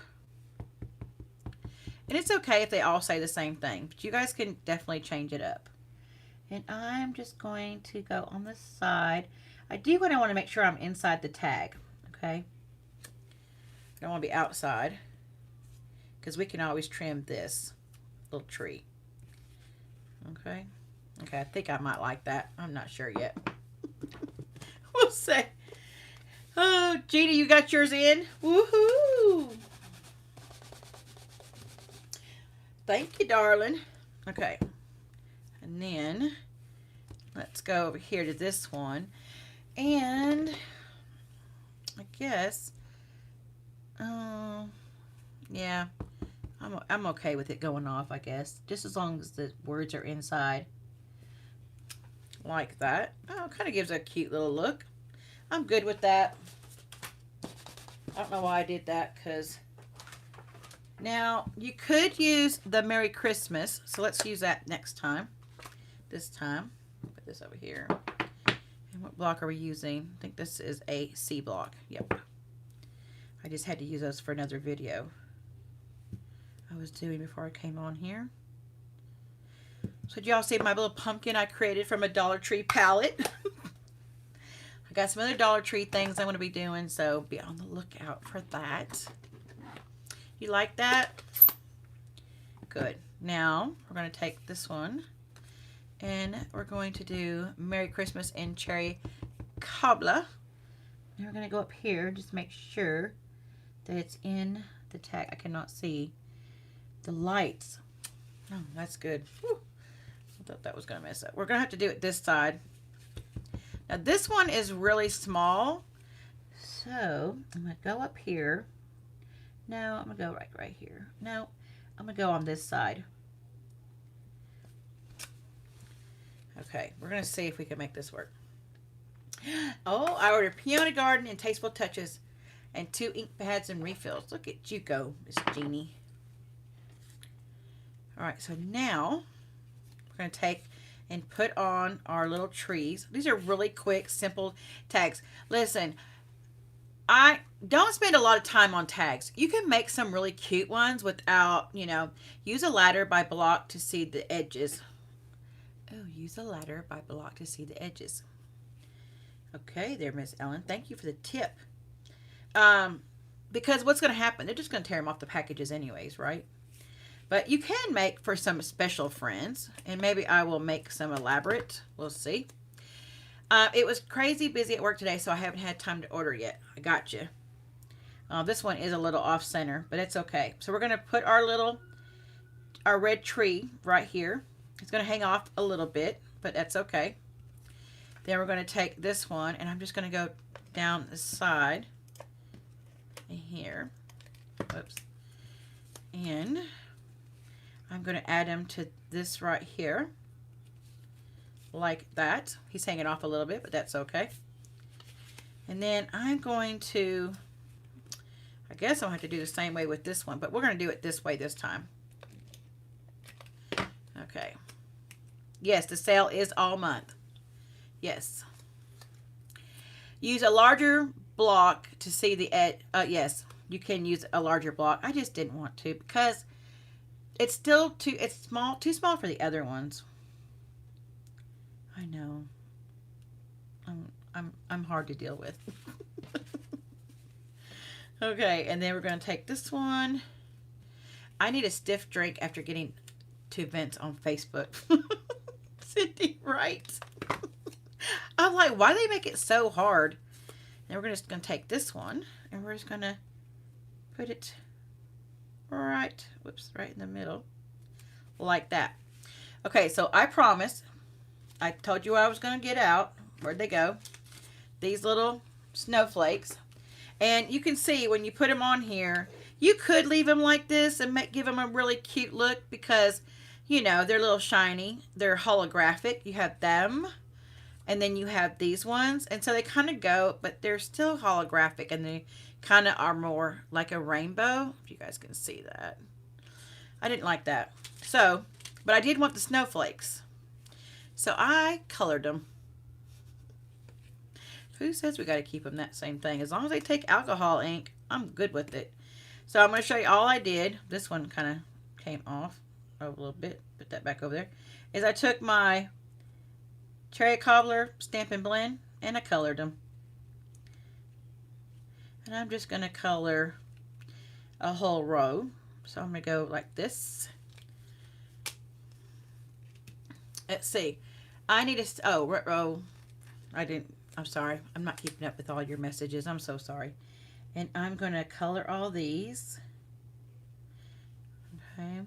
And it's okay if they all say the same thing, but you guys can definitely change it up. And I'm just going to go on the side. I want to make sure I'm inside the tag. Okay. I don't want to be outside, because we can always trim this little tree. Okay. Okay, I think I might like that. I'm not sure yet. We'll see. Oh, Gina, you got yours in? Woohoo! Thank you, darling. Okay. And then let's go over here to this one. And I guess, yeah, I'm okay with it going off, I guess. Just as long as the words are inside. Like that. Oh, it kind of gives a cute little look. I'm good with that. I don't know why I did that, because now you could use the Merry Christmas. So let's use that next time. This time, put this over here. And what block are we using? I think this is a C block. Yep. I just had to use those for another video I was doing before I came on here. So did y'all see my little pumpkin I created from a Dollar Tree palette? I got some other Dollar Tree things I'm going to be doing, so be on the lookout for that. You like that? Good. Now, we're going to take this one, and we're going to do Merry Christmas in Cherry Cobbler. And we're going to go up here, just make sure that it's in the tag. I cannot see the lights. Oh, that's good. Whew. I thought that was going to mess up. We're going to have to do it this side. Now this one is really small, so I'm going to go up here. No, I'm going to go right here. No, I'm going to go on this side. Okay, we're going to see if we can make this work. Oh, I ordered Peony Garden and Tasteful Touches. and 2 ink pads and refills. Look at you go, Miss Jeannie. All right, so now we're going to take and put on our little trees. These are really quick, simple tags. Listen, I don't spend a lot of time on tags. You can make some really cute ones without, use a ladder by block to see the edges. Oh, use a ladder by block to see the edges. Okay, there, Miss Ellen. Thank you for the tip. Because what's going to happen? They're just going to tear them off the packages anyways, right? But you can make for some special friends, and maybe I will make some elaborate. We'll see. It was crazy busy at work today, so I haven't had time to order yet. I got you. This one is a little off center, but it's okay. So we're going to put our red tree right here. It's going to hang off a little bit, but that's okay. Then we're going to take this one, and I'm just going to go down the side here. Whoops. And I'm going to add him to this right here. Like that. He's hanging off a little bit, but that's okay. And then I'm going to, I guess I'll have to do the same way with this one, but we're going to do it this way this time. Okay. Yes, the sale is all month. Yes. Use a larger block to see the edge. Yes, you can use a larger block. I just didn't want to because it's still too small for the other ones. I know. I'm hard to deal with. Okay, and then we're going to take this one. I need a stiff drink after getting 2 vents on Facebook. Cindy, right? I'm like, why do they make it so hard? And we're just going to take this one, and we're just going to put it right in the middle, like that. Okay, so I promised. I told you I was going to get out. Where'd they go? These little snowflakes. And you can see when you put them on here, you could leave them like this and give them a really cute look because, they're a little shiny. They're holographic. You have them, and then you have these ones. And so they kind of go, but they're still holographic, and they kind of are more like a rainbow. If you guys can see that. I didn't like that. So, but I did want the snowflakes. So I colored them. Who says we got to keep them that same thing? As long as they take alcohol ink, I'm good with it. So I'm going to show you all I did. This one kind of came off a little bit. Put that back over there. Is I took my Cherry Cobbler Stampin' Blend and I colored them. And I'm just going to color a whole row. So I'm going to go like this. Let's see. I need to, I'm sorry. I'm not keeping up with all your messages. I'm so sorry. And I'm going to color all these. Okay.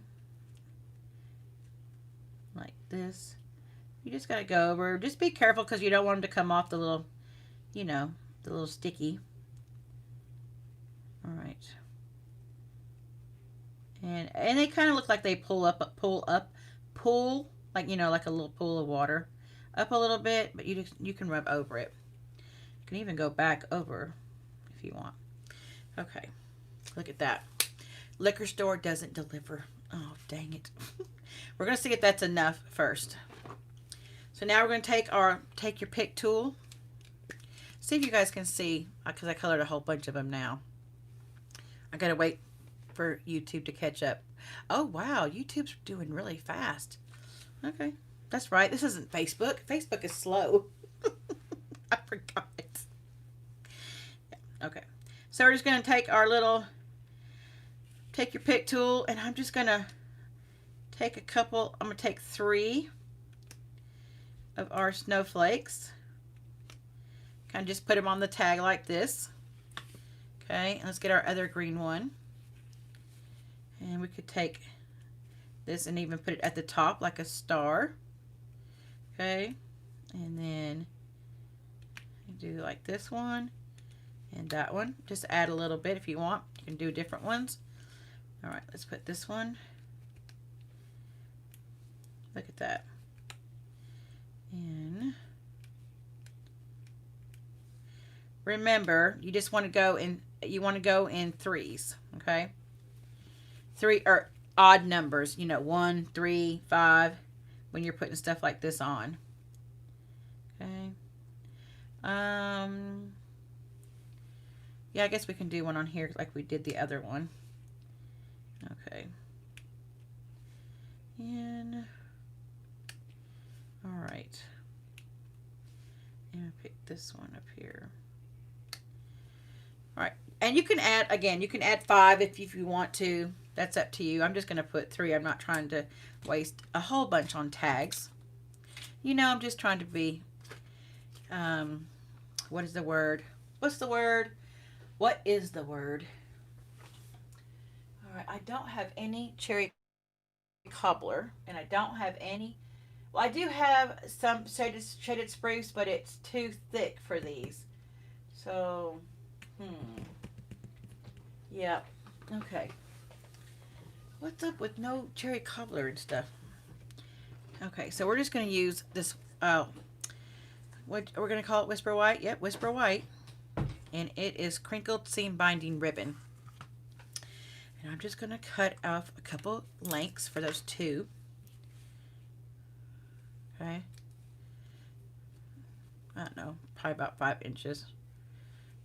Like this. You just got to go over. Just be careful because you don't want them to come off the little, the little sticky. All right. And they kind of look like they pull, like, like a little pool of water. Up a little bit, but you can rub over it. You can even go back over if you want. Okay, look at that. Liquor store doesn't deliver. Oh, dang it. We're going to see if that's enough first. So now we're going to take your pick tool. See if you guys can see, because I colored a whole bunch of them now. I got to wait for YouTube to catch up. Oh, wow, YouTube's doing really fast. Okay. That's right. This isn't Facebook. Facebook is slow. I forgot. Yeah. Okay. So we're just going to take take your pick tool, and I'm just going to take I'm going to take 3 of our snowflakes. Kind of just put them on the tag like this. Okay. And let's get our other green one. And we could take this and even put it at the top like a star. Okay, and then do like this one and that one. Just add a little bit if you want. You can do different ones. All right, let's put this one. Look at that. And remember, you just want to go and you want to go in threes, okay? Three or odd numbers, you know, 1, 3, 5, when you're putting stuff like this on. Okay. Yeah, I guess we can do one on here like we did the other one. Okay. And all right. And I'll pick this one up here. All right. And you can add, again, you can add 5 if you want to. That's up to you. I'm just going to put 3. I'm not trying to waste a whole bunch on tags. You know, I'm just trying to be, what is the word? What's the word? What is the word? All right. I don't have any cherry cobbler, and I don't have any. Well, I do have some shaded spruce, but it's too thick for these. So, yeah. Okay. What's up with no cherry cobbler and stuff? Okay, so we're just going to use this, what we're going to call it, Whisper White. Yep, Whisper White. And it is crinkled seam binding ribbon. And I'm just going to cut off a couple lengths for those 2. Okay. I don't know, probably about 5 inches.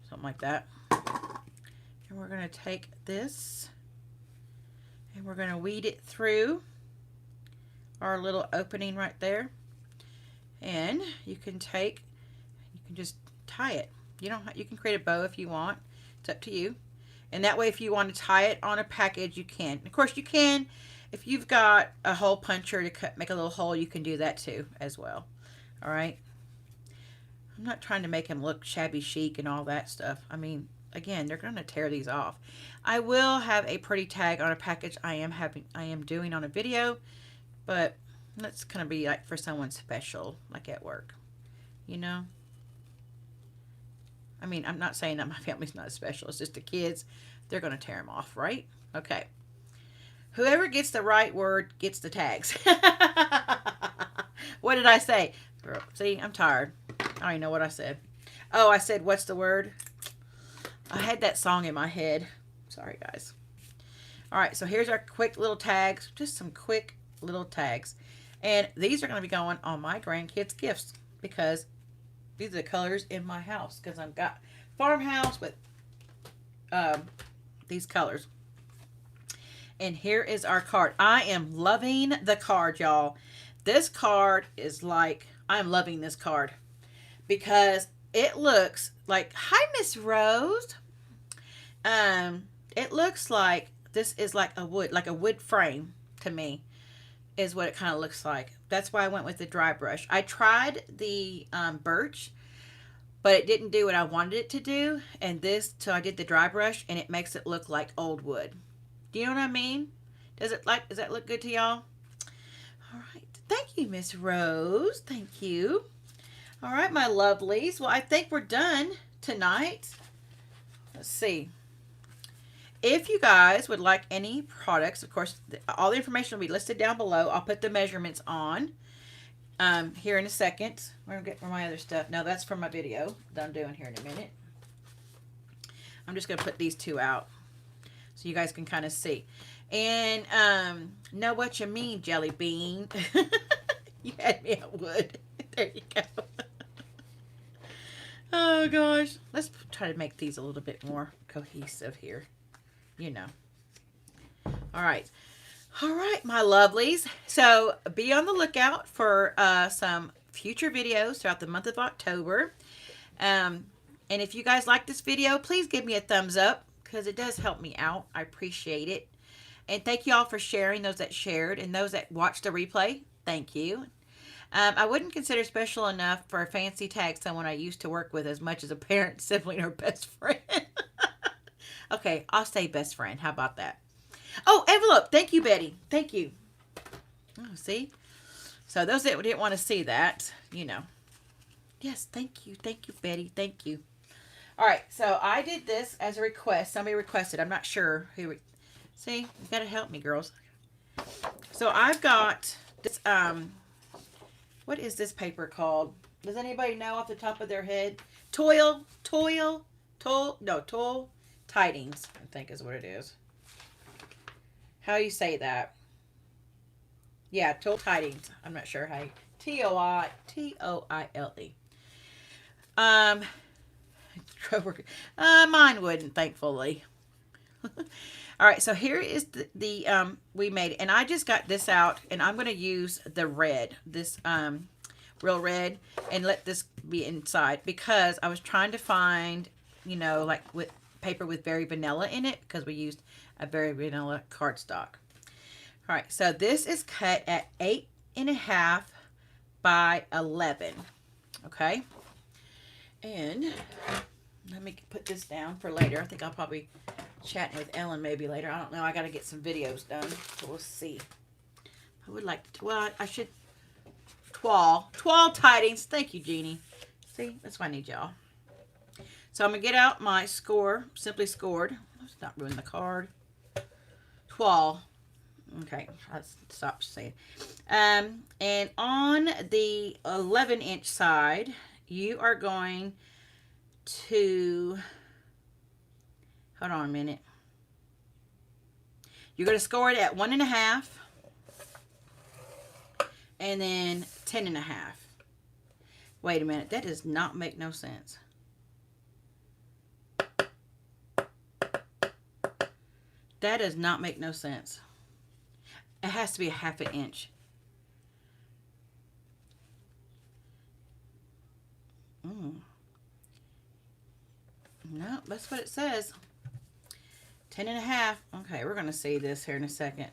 Something like that. And we're going to take this and we're going to weed it through our little opening right there. And you can just tie it. You can create a bow if you want. It's up to you. And that way, if you want to tie it on a package, you can. Of course, you can. If you've got a hole puncher to make a little hole, you can do that too as well. All right. I'm not trying to make them look shabby chic and all that stuff. I mean, again, they're going to tear these off. I will have a pretty tag on a package I am doing on a video, but that's going to be like for someone special, like at work, you know? I mean, I'm not saying that my family's not special. It's just the kids. They're going to tear them off, right? Okay. Whoever gets the right word gets the tags. What did I say? Girl, see, I'm tired. I don't even know what I said. Oh, I said, what's the word? I had that song in my head. Sorry, guys. All right, so here's our quick little tags. Just some quick little tags. And these are going to be going on my grandkids' gifts because these are the colors in my house because I've got farmhouse with these colors. And here is our card. I am loving the card, y'all. This card is like, I'm loving this card because it looks like, hi, Miss Rose. It looks like this is like a wood frame to me is what it kind of looks like. That's why I went with the dry brush. I tried the birch, but it didn't do what I wanted it to do. And so I did the dry brush and it makes it look like old wood. Do you know what I mean? Does that look good to y'all? All right. Thank you, Miss Rose. Thank you. All right, my lovelies. Well, I think we're done tonight. Let's see. If you guys would like any products, of course, all the information will be listed down below. I'll put the measurements on here in a second. We're going to get my other stuff. No, that's from my video that I'm doing here in a minute. I'm just going to put these 2 out so you guys can kind of see. And know what you mean, Jelly Bean. You had me at wood. There you go. Oh, gosh. Let's try to make these a little bit more cohesive here. You know. All right. All right, my lovelies. So be on the lookout for some future videos throughout the month of October. And if you guys like this video, please give me a thumbs up because it does help me out. I appreciate it. And thank you all for sharing, those that shared and those that watched the replay. Thank you. I wouldn't consider special enough for a fancy tag someone I used to work with as much as a parent, sibling, or best friend. Okay, I'll say best friend. How about that? Oh, envelope. Thank you, Betty. Thank you. Oh, see? So those that didn't want to see that, you know. Yes, thank you. Thank you, Betty. Thank you. All right, so I did this as a request. Somebody requested. I'm not sure who. See? You got to help me, girls. So I've got this, what is this paper called? Does anybody know off the top of their head? Toil. Tidings, I think is what it is. How you say that? Yeah, toll tidings. I'm not sure how you, Toile. Um, mine wouldn't, thankfully. All right, so here is the we made, and I just got this out, and I'm going to use the red, this real red, and let this be inside, because I was trying to find, you know, like with paper with very vanilla in it, because we used a very vanilla cardstock. All right, so this is cut at 8.5 by 11. Okay, and let me put this down for later. I think I'll probably chat with Ellen maybe later. I don't know. I got to get some videos done, so we'll see. I would like to, well, I should, twirl tidings. Thank you, Jeannie. See, that's why I need y'all. So I'm going to get out my score, simply scored. Let's not ruin the card. Twirl. Okay, let's stop saying. And on the 11-inch side, you are going to, hold on a minute. You're going to score it at 1.5 and then 10.5. Wait a minute, that does not make no sense. That does not make no sense. It has to be a 1/2 inch. No, that's what it says. 10.5. Okay, we're going to see this here in a second.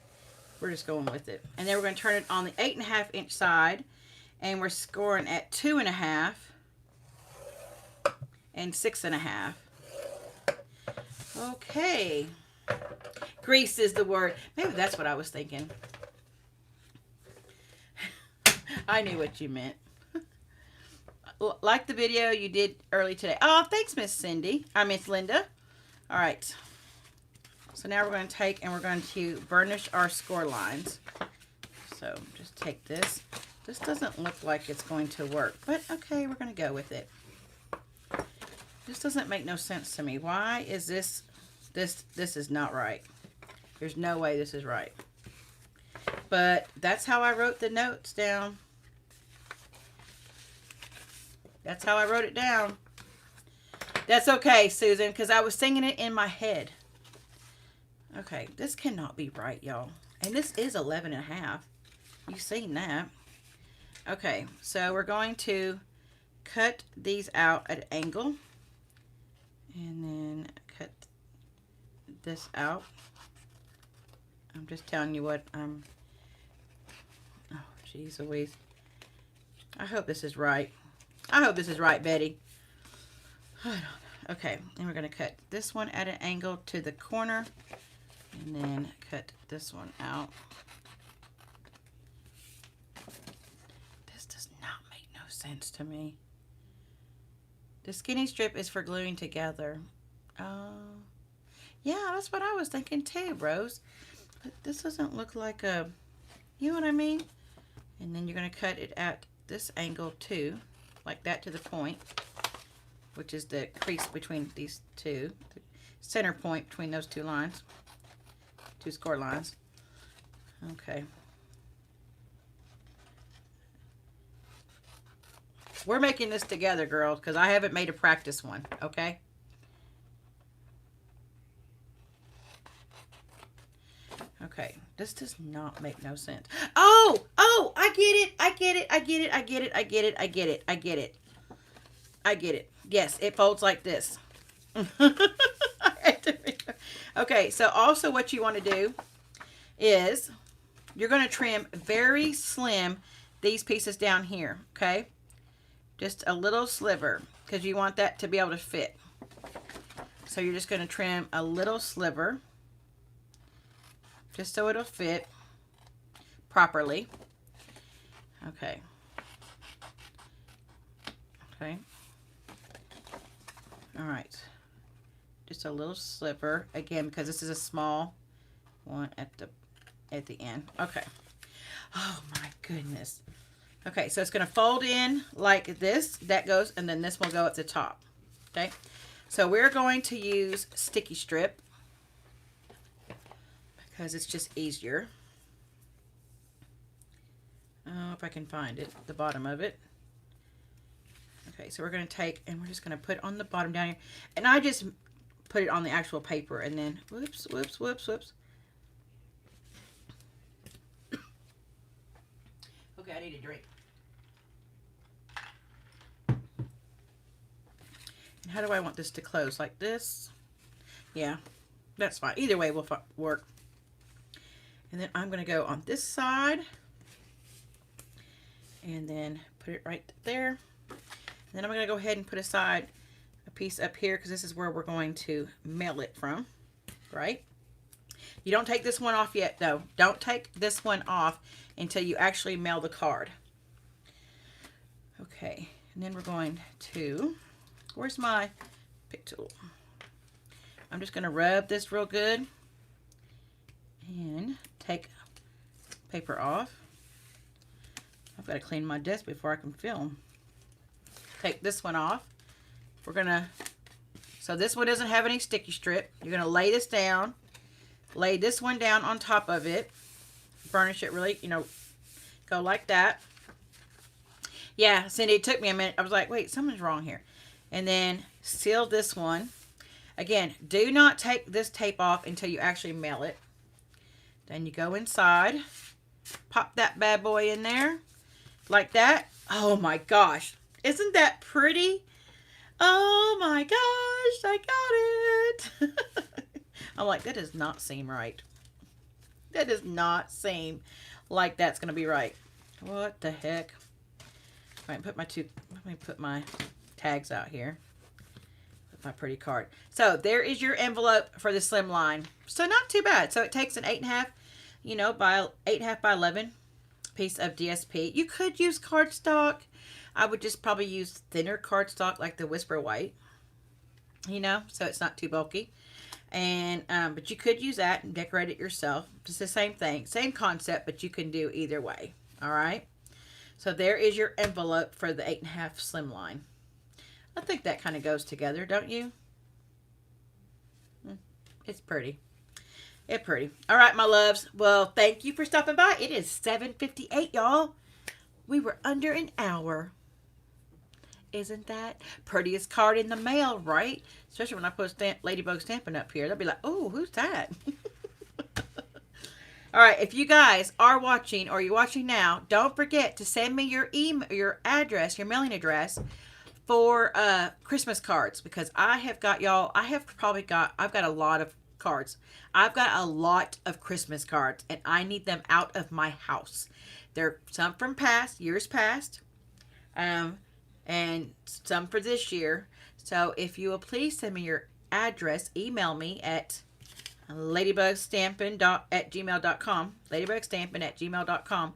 We're just going with it. And then we're going to turn it on the 8.5 inch side. And we're scoring at 2.5 and 6.5. Okay. Grease is the word. Maybe that's what I was thinking. I knew what you meant. Like the video you did early today. Oh, thanks, Miss Cindy. Miss Linda. All right. So now we're going to take and we're going to burnish our score lines. So just take this. This doesn't look like it's going to work, but okay, we're going to go with it. This doesn't make no sense to me. Why is this is not right? There's no way this is right. But that's how I wrote the notes down. That's how I wrote it down. That's okay, Susan, because I was singing it in my head. Okay, this cannot be right, y'all. And this is 11.5. You've seen that. Okay, so we're going to cut these out at an angle. And then cut this out. I'm just telling you what I'm... Oh, geez Louise. I hope this is right. I hope this is right, Betty. Okay, and we're going to cut this one at an angle to the corner. And then cut this one out. This does not make no sense to me. The skinny strip is for gluing together. Yeah, that's what I was thinking too, Rose. But this doesn't look like a, you know what I mean? And then you're going to cut it at this angle too, like that to the point, which is the crease between these two, the center point between those two lines, two score lines. Okay. We're making this together, girls, because I haven't made a practice one, okay? Okay, this does not make no sense. Oh, I get it. Yes, it folds like this. Okay, so also what you want to do is you're going to trim very slim these pieces down here, okay? Just a little sliver, because you want that to be able to fit. So you're just going to trim a little sliver, just so it'll fit properly. Okay. Okay. All right. Just a little sliver, again, because this is a small one at the end. Okay. Oh my goodness. Okay, so it's going to fold in like this. That goes, and then this will go at the top. Okay. So we're going to use sticky strip because it's just easier. Oh, if I can find it, the bottom of it. Okay, so we're going to take, and we're just going to put on the bottom down here. And I just put it on the actual paper, and then, whoops, whoops, whoops, whoops. Okay, I need a drink. And how do I want this to close? Like this? Yeah, that's fine. Either way will work. And then I'm going to go on this side. And then put it right there. And then I'm going to go ahead and put aside a piece up here because this is where we're going to mail it from, right? You don't take this one off yet, though. Don't take this one off until you actually mail the card. Okay, and then we're going to, where's my pick tool? I'm just going to rub this real good and take paper off. I've got to clean my desk before I can film. Take this one off. We're going to, so this one doesn't have any sticky strip. You're going to lay this down. Lay this one down on top of it. Burnish it really, go like that. Yeah, Cindy, it took me a minute. I was like, wait, something's wrong here. And then seal this one. Again, do not take this tape off until you actually mail it. Then you go inside. Pop that bad boy in there. Like that. Oh my gosh. Isn't that pretty? Oh my gosh, I got it. I'm like, that does not seem right. That does not seem like that's going to be right. What the heck? All right, let me put my tags out here. Put my pretty card. So there is your envelope for the slimline. So not too bad. So it takes an 8.5, by 8.5 by 11 piece of DSP. You could use cardstock. I would just probably use thinner cardstock like the Whisper White, so it's not too bulky. And but you could use that and decorate it yourself. Just the same thing, same concept, but you can do either way. All right. So there is your envelope for the 8.5 slimline. I think that kind of goes together, don't you? It's pretty. It's pretty. All right, my loves. Well, thank you for stopping by. It is 7:58, y'all. We were under an hour. Isn't that prettiest card in the mail, right? Especially when I put Ladybug Stampin up here. They'll be like, oh, who's that? All right, if you guys are watching or you're watching now, don't forget to send me your email, your address, your mailing address for Christmas cards, because I have got, y'all, I've got a lot of cards. I've got a lot of Christmas cards, and I need them out of my house. They're some from years past, and some for this year. So if you will please send me your address, email me at ladybugstampin@gmail.com, ladybugstampin@gmail.com,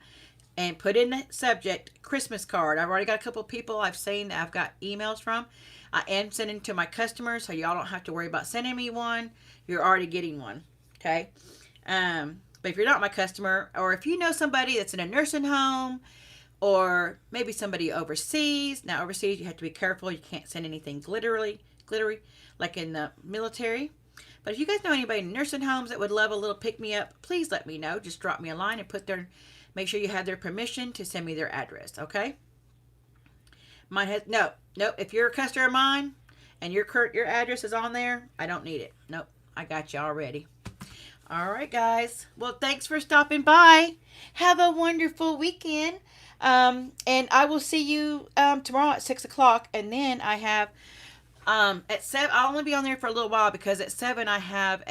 and put in the subject Christmas card. I've already got a couple of people I've seen that I've got emails from. I am sending to my customers, so y'all don't have to worry about sending me one. You're already getting one, okay? But if you're not my customer, or if you know somebody that's in a nursing home, or maybe somebody overseas. Now, overseas, you have to be careful. You can't send anything glittery, like in the military. But if you guys know anybody in nursing homes that would love a little pick-me-up, please let me know. Just drop me a line and make sure you have their permission to send me their address, okay? Mine has, no. If you're a customer of mine and your address is on there, I don't need it. Nope, I got you already. All right, guys. Well, thanks for stopping by. Have a wonderful weekend. And I will see you tomorrow at 6 o'clock. And then I have at 7. I'll only be on there for a little while because at 7 I have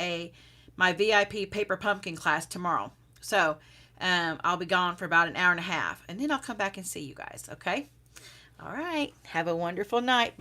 my VIP paper pumpkin class tomorrow. So I'll be gone for about an hour and a half, and then I'll come back and see you guys. Okay. All right. Have a wonderful night.